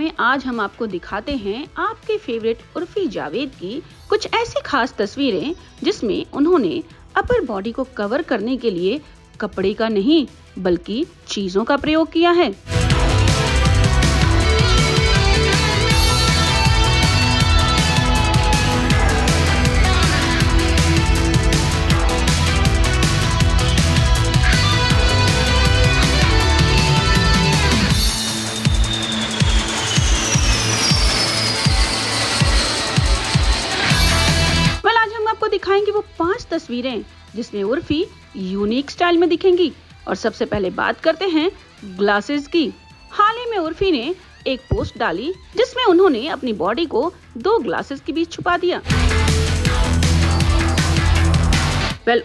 में आज हम आपको दिखाते हैं आपके फेवरेट उर्फी जावेद की कुछ ऐसी खास तस्वीरें जिसमें उन्होंने अपर बॉडी को कवर करने के लिए कपड़े का नहीं बल्कि चीजों का प्रयोग किया है। दिखाएंगे वो 5 तस्वीरें जिसमें उर्फी यूनिक स्टाइल में दिखेंगी। और सबसे पहले बात करते हैं ग्लासेस की। हाल ही में उर्फी ने एक पोस्ट डाली जिसमें उन्होंने अपनी बॉडी को 2 ग्लासेस के बीच छुपा दिया।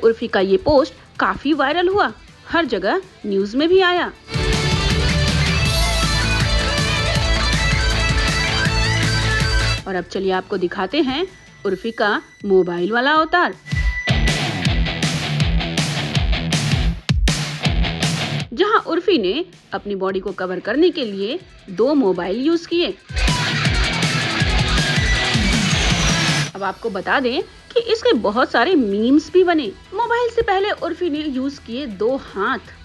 उर्फी का ये पोस्ट काफी वायरल हुआ, हर जगह न्यूज में भी आया। और अब चलिए आपको दिखाते हैं उर्फी का मोबाइल वाला अवतार। जहां उर्फी ने अपनी बॉडी को कवर करने के लिए 2 मोबाइल यूज किए। अब आपको बता दें कि इसके बहुत सारे मीम्स भी बने। मोबाइल से पहले उर्फी ने यूज किए 2 हाथ।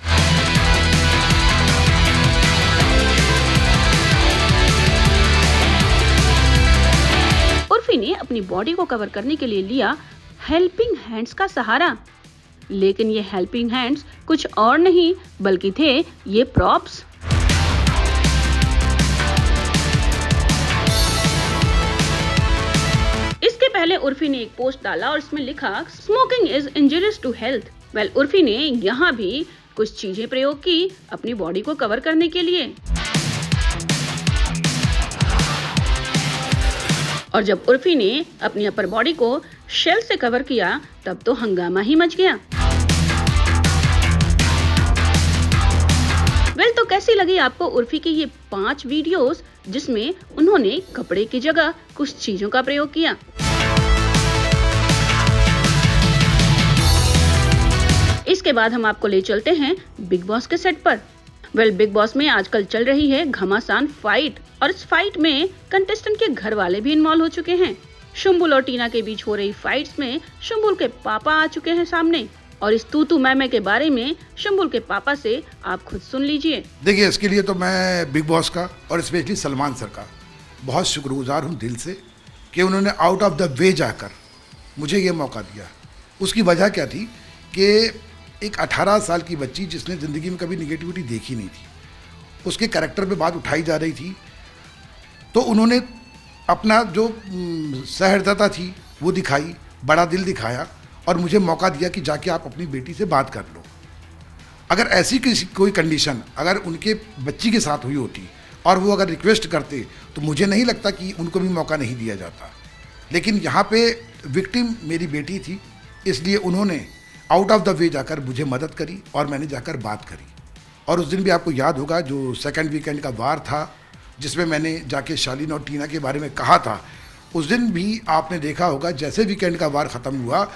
उर्फी ने अपनी बॉडी को कवर करने के लिए लिया हेल्पिंग हैंड्स का सहारा, लेकिन ये हेल्पिंग हैंड्स कुछ और नहीं बल्कि थे ये प्रॉप्स। इसके पहले उर्फी ने एक पोस्ट डाला और इसमें लिखा smoking is injurious to health. Urfi ने यहाँ भी कुछ चीजें प्रयोग की अपनी बॉडी को कवर करने के लिए। और जब उर्फी ने अपनी अपर बॉडी को शेल से कवर किया तब तो हंगामा ही मच गया। तो कैसी लगी आपको उर्फी की ये 5 वीडियोस जिसमें उन्होंने कपड़े की जगह कुछ चीजों का प्रयोग किया। इसके बाद हम आपको ले चलते हैं बिग बॉस के सेट पर। बिग बॉस में आजकल चल रही है घमासान फाइट और इस फाइट में कंटेस्टेंट के घर वाले भी इन्वॉल्व हो चुके हैं। शुंबुल और टीना के बीच हो रही फाइट्स में शुंबुल के पापा आ चुके हैं सामने और इस तू मैं के बारे में शुंबुल के पापा से आप खुद सुन लीजिए। देखिए, इसके लिए तो मैं बिग बॉस का और स्पेशली सलमान सर का बहुत शुक्रगुजार हूँ दिल से कि उन्होंने आउट ऑफ द वे जाकर मुझे ये मौका दिया। उसकी वजह क्या थी कि एक 18 साल की बच्ची जिसने ज़िंदगी में कभी निगेटिविटी देखी नहीं थी, उसके कैरेक्टर पे बात उठाई जा रही थी, तो उन्होंने अपना जो सहृदयता थी वो दिखाई, बड़ा दिल दिखाया और मुझे मौका दिया कि जाके आप अपनी बेटी से बात कर लो। अगर ऐसी कोई कंडीशन अगर उनके बच्ची के साथ हुई होती और वो अगर रिक्वेस्ट करते तो मुझे नहीं लगता कि उनको भी मौका नहीं दिया जाता। लेकिन यहाँ पे विक्टिम मेरी बेटी थी, इसलिए उन्होंने आउट ऑफ द वे जाकर मुझे मदद करी और मैंने जाकर बात करी। और उस दिन भी आपको याद होगा जो सेकंड वीकेंड का वार था जिसमें मैंने जाके शालीन और टीना के बारे में कहा था, उस दिन भी आपने देखा होगा जैसे वीकेंड का वार ख़त्म हुआ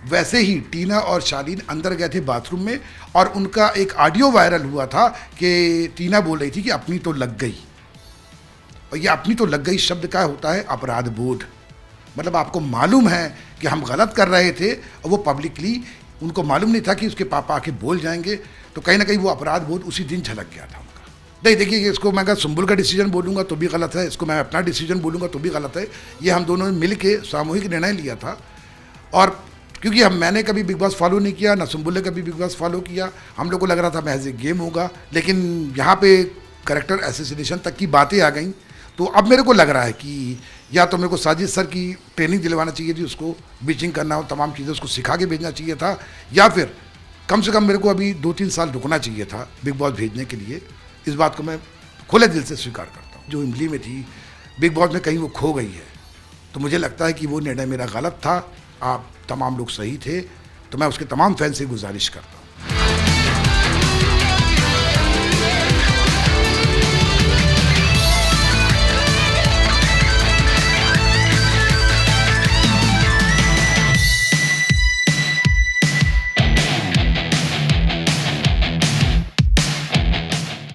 वैसे ही टीना और शालीन अंदर गए थे बाथरूम में और उनका एक ऑडियो वायरल हुआ था कि टीना बोल रही थी कि अपनी तो लग गई। और ये अपनी तो लग गई शब्द क्या होता है? अपराध बोध। मतलब आपको मालूम है कि हम गलत कर रहे थे और वो पब्लिकली, उनको मालूम नहीं था कि उसके पापा आके बोल जाएंगे, तो कहीं ना कहीं वो अपराध बोध उसी दिन झलक गया था उनका। नहीं, देखिए, इसको मैं अगर सुंबुल का डिसीजन बोलूँगा तो भी गलत है, इसको मैं अपना डिसीजन बोलूँगा तो भी गलत है। ये हम दोनों ने मिल के सामूहिक निर्णय लिया था। और क्योंकि मैंने कभी बिग बॉस फॉलो नहीं किया, ना सुंबुल ने कभी बिग बॉस फॉलो किया, हम लोग को लग रहा था महज एक गेम होगा, लेकिन यहाँ पे कैरेक्टर एसोसिएशन तक की बातें आ गई। तो अब मेरे को लग रहा है कि या तो मेरे को साजिद सर की ट्रेनिंग दिलवाना चाहिए थी, उसको बीचिंग करना और तमाम चीज़ें उसको सिखा के भेजना चाहिए था, या फिर कम से कम मेरे को अभी 2-3 साल रुकना चाहिए था बिग बॉस भेजने के लिए। इस बात को मैं खुले दिल से स्वीकार करता हूँ। जो इमली में थी बिग बॉस में कहीं वो खो गई है, तो मुझे लगता है कि वो निर्णय मेरा गलत था। आप तमाम लोग सही थे, तो मैं उसके तमाम फैन से गुजारिश करता हूँ